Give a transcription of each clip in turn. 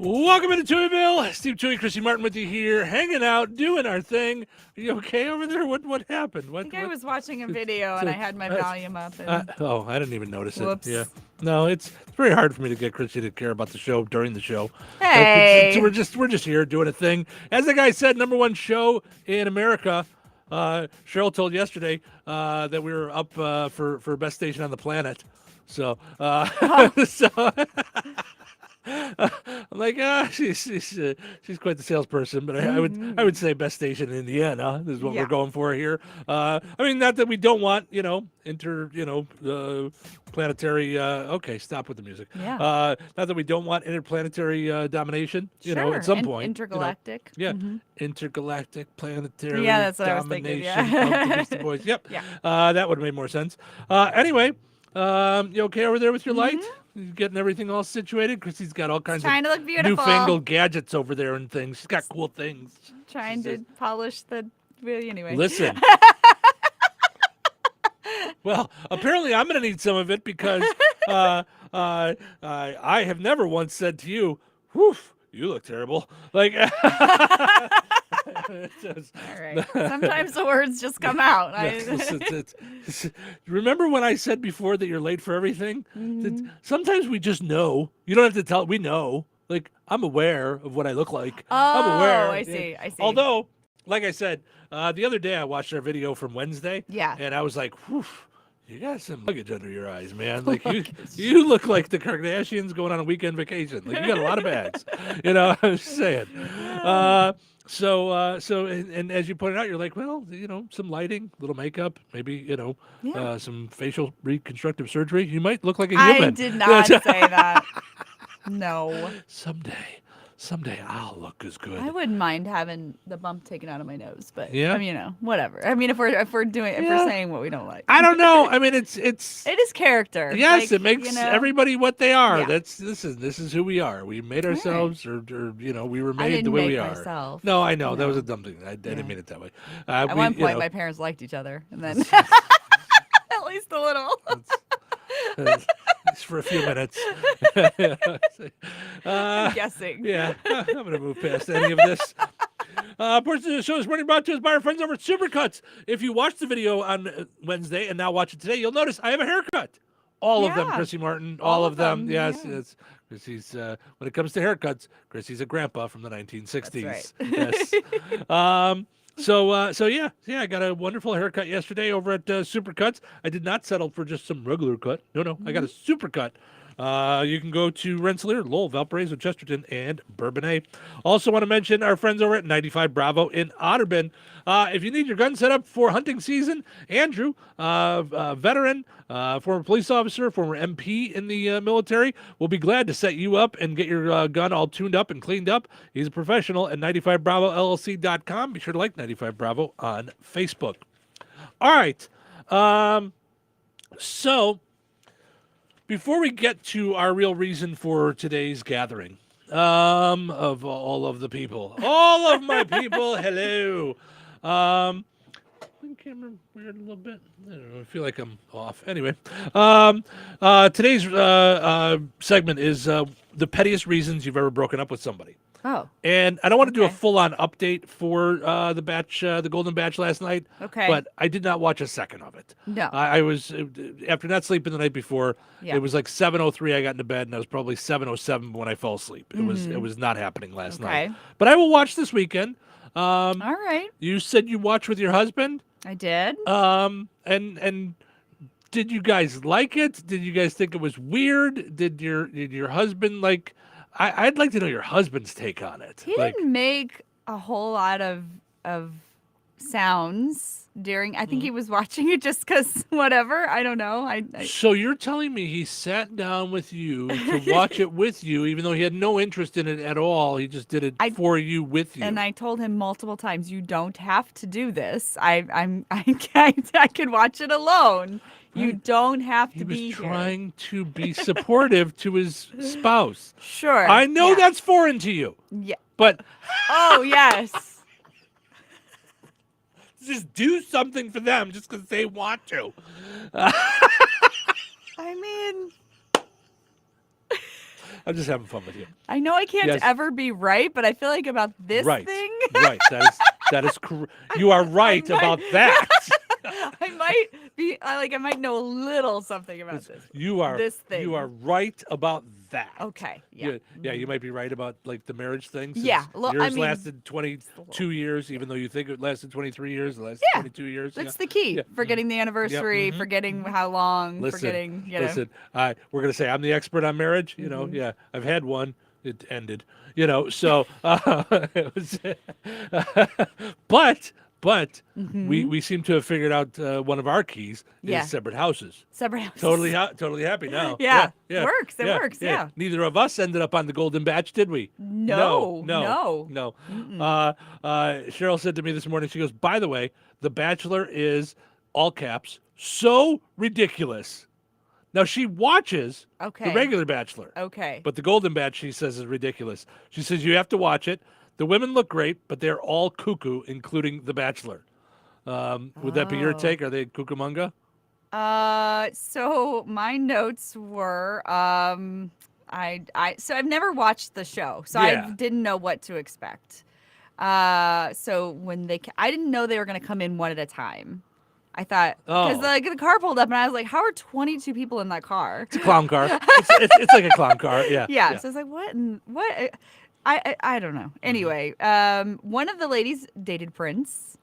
Welcome into Touhyville. Steve Touhy, Chrissy Martin with you here, hanging out, doing our thing. Are you okay over there? What happened? I think I was watching a video and I had my volume up. And I didn't even notice whoops. it. Yeah. No, it's very hard for me to get Chrissy to care about the show during the show. Hey. We're just here doing a thing. As the guy said, #1 show in America. Cheryl told yesterday that we were up for best station on the planet. So, so I'm like, she's quite the salesperson, but I would say best station in Indiana is what we're going for here. I mean, not that we don't want planetary. Okay, stop with the music. Yeah. Not that we don't want interplanetary domination. At some point. Intergalactic. Yeah. Intergalactic planetary. Yeah, that's what I was thinking. Domination Yeah. of the Beastie Boys. Yep. Yeah. That would have made more sense. Anyway. You okay over there with your light? You getting everything all situated? Chrissy's got all kinds Trying to of look beautiful. newfangled gadgets over there and things. She's got cool things. Trying to polish the anyway. Listen. Well, apparently I'm going to need some of it because I have never once said to you, "Whew, you look terrible." Like. All right. Sometimes the words just come out. Remember when I said before that you're late for everything? Sometimes we just know. You don't have to tell. We know. Like, I'm aware of what I look like. I'm aware. I see. Although, like I said, the other day I watched our video from Wednesday. Yeah. And I was like, whew. You got some luggage under your eyes, man. Like you look like the Kardashians going on a weekend vacation. Like you got a lot of bags. I'm just saying. So as you pointed out, you're like, well, some lighting, little makeup, maybe, some facial reconstructive surgery. You might look like a human. I did not say that. No. Someday I'll look as good. I wouldn't mind having the bump taken out of my nose, but yeah. I mean, whatever. I mean, if we're saying what we don't like. I don't know. I mean, it is character. Yes, like, it makes everybody what they are. Yeah. This is who we are. We made ourselves, or we were made the way we are. Myself. No, I know that was a dumb thing. I didn't mean it that way. At one point, my parents liked each other, and then at least a little. For a few minutes. I'm guessing. Yeah, I'm going to move past any of this. Portion of the show is brought to us by our friends over at Supercuts. If you watched the video on Wednesday and now watch it today, you'll notice I have a haircut. All of them, Chrissy Martin. All of them. Yes. Chrissy's, when it comes to haircuts, Chrissy's a grandpa from the 1960s. That's right. Yes. So I got a wonderful haircut yesterday over at Supercuts. I did not settle for just some regular cut. No, I got a Supercut. You can go to Rensselaer, Lowell, Valparaiso, Chesterton, and Bourbonnais. Also want to mention our friends over at 95 Bravo in Otterburn. If you need your gun set up for hunting season, Andrew, veteran, former police officer, former MP in the military, will be glad to set you up and get your gun all tuned up and cleaned up. He's a professional at 95BravoLLC.com. Be sure to like 95 Bravo on Facebook. All right. So before we get to our real reason for today's gathering, of all of the people, all of my people, hello. Camera weird a little bit. I don't know. I feel like I'm off. Anyway, today's segment is the pettiest reasons you've ever broken up with somebody. Oh. And I don't want to do a full-on update for the Golden Batch last night. Okay. But I did not watch a second of it. No. I was, after not sleeping the night before, it was like 7:03 I got into bed, and I was probably 7:07 when I fell asleep. It was not happening last night. But I will watch this weekend. All right. You said you watched with your husband? I did. And did you guys like it? Did you guys think it was weird? Did your husband like? I'd like to know your husband's take on it. He didn't make a whole lot of sounds during. I think he was watching it just because whatever. I don't know. So you're telling me he sat down with you to watch it with you, even though he had no interest in it at all. He just did it for you, with you. And I told him multiple times, you don't have to do this. I could watch it alone. You don't have to be here. He was trying to be supportive to his spouse. Sure. I know that's foreign to you. Yeah. But. Oh, yes. Just do something for them just because they want to. I mean. I'm just having fun with you. I know I can't Yes. ever be right, but I feel like about this Right. thing, Right. That is correct. You are right about that. I might be I might know a little something about this. You are This thing. You are right about that. Okay. Yeah. Yeah. You might be right about like the marriage thing. Since Yeah, I yours mean, lasted 22 years, even though you think it lasted 23 years. It lasted Yeah, 22 years. That's yeah. the key. Yeah. Forgetting the anniversary, forgetting how long, Listen, forgetting, you know. listen. We're gonna say I'm the expert on marriage. You know, yeah, I've had one. It ended. You know, so it was, but we seem to have figured out one of our keys Yeah. is separate houses. Separate houses. Totally happy now. Yeah, yeah, works, it works, yeah. Neither of us ended up on the Golden Batch, did we? No. No. Cheryl said to me this morning, she goes, by the way, The Bachelor is, all caps, so ridiculous. Now, she watches Okay. the regular Bachelor. Okay. But the Golden Batch, she says, is ridiculous. She says, you have to watch it. The women look great, but they're all cuckoo, including the Bachelor. Would that be your take? Are they cucamonga? So my notes were, so I've never watched the show, so Yeah. I didn't know what to expect. So when I didn't know they were going to come in one at a time. I thought, because the car pulled up and I was like, how are 22 people in that car? It's a clown car. It's like a clown car. Yeah. Yeah. So I was like, what? I don't know. Anyway, one of the ladies dated Prince.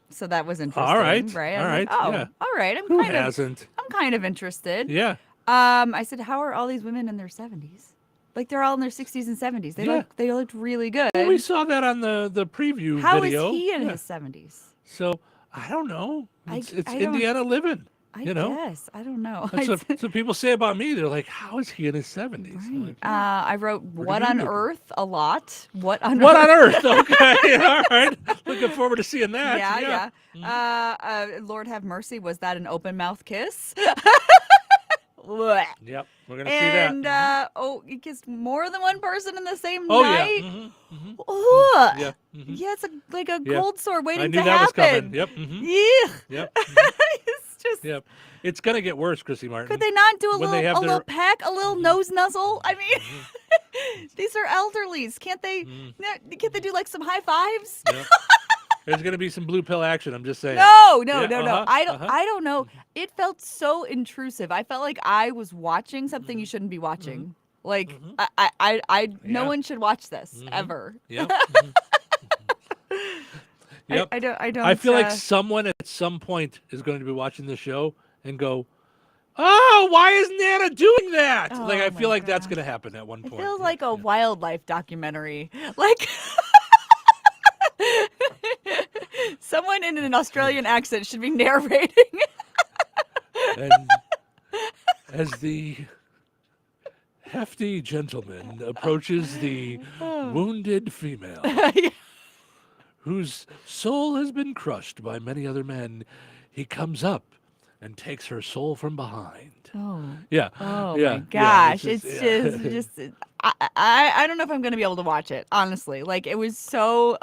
So that was interesting. All right. Right. All I was right. like, oh, Yeah. all right. Who hasn't? I'm kind of interested. Yeah. I said, how are all these women in their 70s? Like they're all in their 60s and 70s. They looked really good. Well, we saw that on the preview How video. is he in his 70s? So I don't know. It's I don't- Indiana living. I You know? guess. I don't know. That's what people say about me. They're like, how is he in his 70s? I'm like, I wrote what did you on do? earth a lot. What on what earth? on earth? Okay. All right. Looking forward to seeing that. Yeah. Lord have mercy. Was that an open mouth kiss? Blech. Yep. We're going to see that. And he kissed more than one person in the same Oh, night. yeah. Mm-hmm. Ugh. Yeah. Yeah, it's like a Yeah. cold sore waiting I knew to that was happen. coming. Yep. Mm-hmm. Yeah. Yep. It's just. Yep. It's going to get worse, Chrissy Martin. Could they not do a When they have little their- Mm-hmm. peck, a little nose nuzzle? I mean, these are elderlies. Can't they? Can't they do like some high fives? Yep. There's going to be some blue pill action. I'm just saying. No. Yeah, I don't know. It felt so intrusive. I felt like I was watching something you shouldn't be watching. Like no Yeah. one should watch this ever. Yep. Yep. I don't. I feel like someone at some point is going to be watching the show and go, "Oh, why is Nana doing that?" Oh, like I feel my like that's gosh. going to happen at one It point. feels like a wildlife documentary. Like someone in an Australian accent should be narrating. And as the hefty gentleman approaches the wounded female, whose soul has been crushed by many other men, he comes up and takes her soul from behind. Oh. Yeah. Oh yeah. my gosh. Yeah, It's just I don't know if I'm gonna be able to watch it, honestly. Like it was so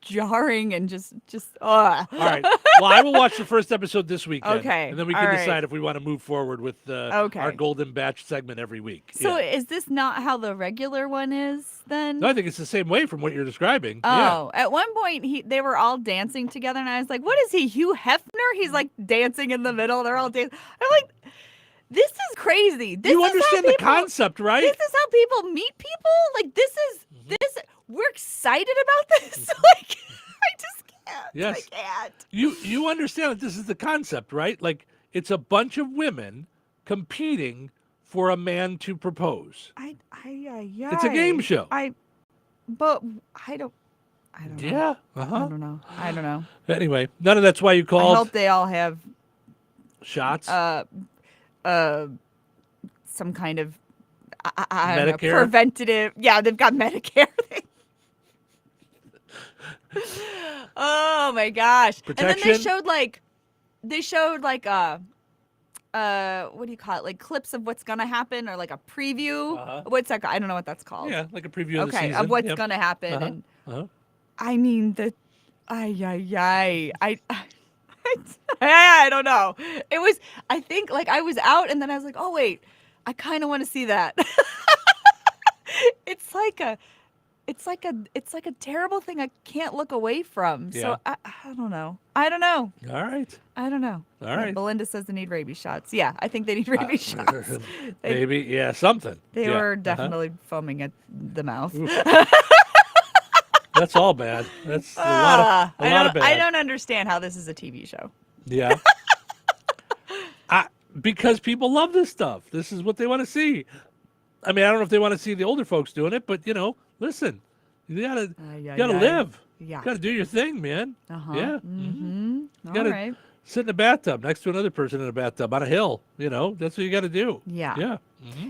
jarring and just All right. Well, I will watch the first episode this weekend. Okay, And then we all can right. decide if we want to move forward with Okay. our Golden Batch segment every week. So Yeah. is this not how the regular one is then? No, I think it's the same way from what you're describing. Oh, at one point they were all dancing together, and I was like, "What is he, Hugh Hefner?" He's like dancing in the middle. They're all dancing. I'm like, "This is crazy." This You is how understand the people- concept, right? This is how people meet people. Like this is this. We're excited about this. Like I just can't. Yes. I can't. You understand that this is the concept, right? Like it's a bunch of women competing for a man to propose. It's a game show. But I don't know. Yeah. I don't know. I don't know. Anyway, none of that's why you I called hope they all have shots. some kind of I don't know, Medicare? preventative. Yeah, they've got Medicare. Oh my gosh! And then Protection? they showed like what do you call it? Like clips of what's gonna happen, or like a preview. Uh-huh. What's that? I don't know what that's called. Yeah, like a preview of the Okay, season. of what's Yep. gonna happen, Uh-huh. and Uh-huh. I mean I don't know. It was, I think, like I was out, and then I was like, oh wait, I kind of want to see that. like a terrible thing I can't look away from. Yeah. So I don't know. I don't know. All right. I don't know. All right. Belinda says they need rabies shots. Yeah, I think they need rabies shots. Maybe, yeah, something. They Yeah. were definitely foaming at the mouth. That's all bad. That's a lot of bad. I don't understand how this is a TV show. Yeah. Because people love this stuff. This is what they want to see. I mean, I don't know if they want to see the older folks doing it, but listen, you gotta live. Yeah. You gotta do your thing, man. Uh-huh. Yeah. Mm-hmm. You gotta All right. sit in a bathtub next to another person in a bathtub on a hill. That's what you got to do. Yeah. Yeah.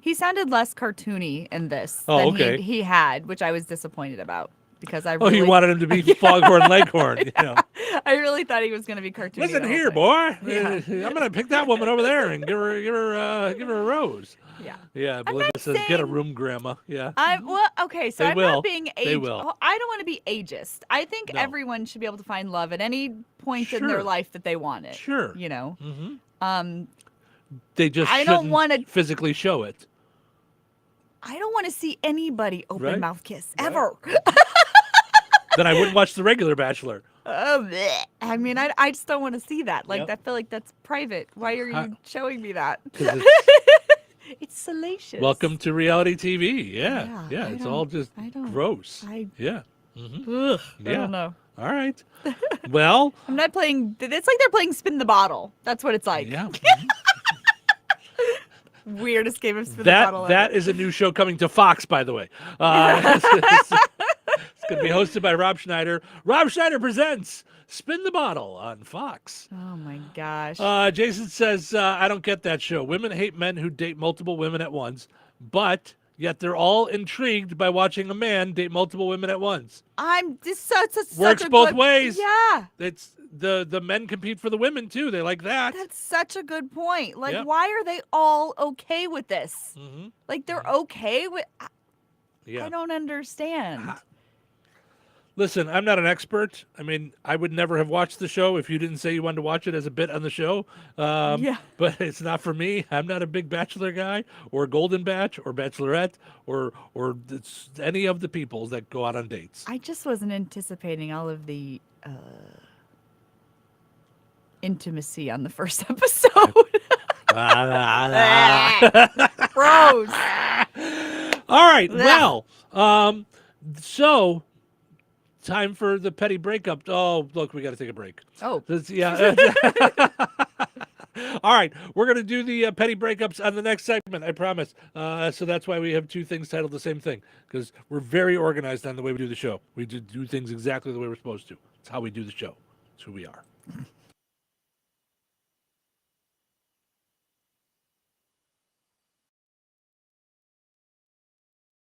He sounded less cartoony in this Oh, than okay. he had, which I was disappointed about because I really, You wanted him to be Foghorn Leghorn. I really thought he was going to be cartoony. Listen the whole here, thing. boy. Yeah. I'm gonna pick that woman over there and give her a rose. Yeah. Yeah. Belinda says, "Get a room, Grandma." Yeah. Okay, so They I'm will. not being They will. I don't want to be ageist. I think No. everyone should be able to find love at any point in their Sure. life that they want it. Sure. Mm-hmm. They just I don't shouldn't wanna- physically show it. I don't want to see anybody open Right. mouth kiss Right. ever. Then I wouldn't watch the regular Bachelor. Bleh. I mean, I just don't want to see that. Like, Yep. I feel like that's private. Why are you showing me that? 'Cause it's- It's salacious. Welcome to reality TV. Yeah. Yeah, It's all just I don't- gross. I Yeah. Ugh, I Yeah. don't know. All right. Well, I'm not playing. It's like they're playing spin the bottle. That's what it's like. yeah. Weirdest game of spin the bottle. That is a new show coming to Fox, by the way. It's going to be hosted by Rob Schneider. Rob Schneider presents Spin the Bottle on Fox. Oh my gosh. Jason says, I don't get that show. Women hate men who date multiple women at once, but yet they're all intrigued by watching a man date multiple women at once. I'm just such Works a both good, ways. Yeah. It's the men compete for the women too. They like that. That's such a good point. Like, Yeah. why are they all okay with this? Mm-hmm. Like, they're okay with. Yeah. I don't understand. Listen, I'm not an expert. I mean, I would never have watched the show if you didn't say you wanted to watch it as a bit on the show. Yeah. But it's not for me. I'm not a big Bachelor guy or Golden Batch or Bachelorette or any of the people that go out on dates. I just wasn't anticipating all of the intimacy on the first episode. Gross. All right. Well, so time for the petty breakup. Oh, look, we got to take a break. Oh. Yeah. All right, we're going to do the petty breakups on the next segment, I promise. So that's why we have two things titled the same thing, because we're very organized on the way we do the show. We do things exactly the way we're supposed to. It's how we do the show. It's who we are.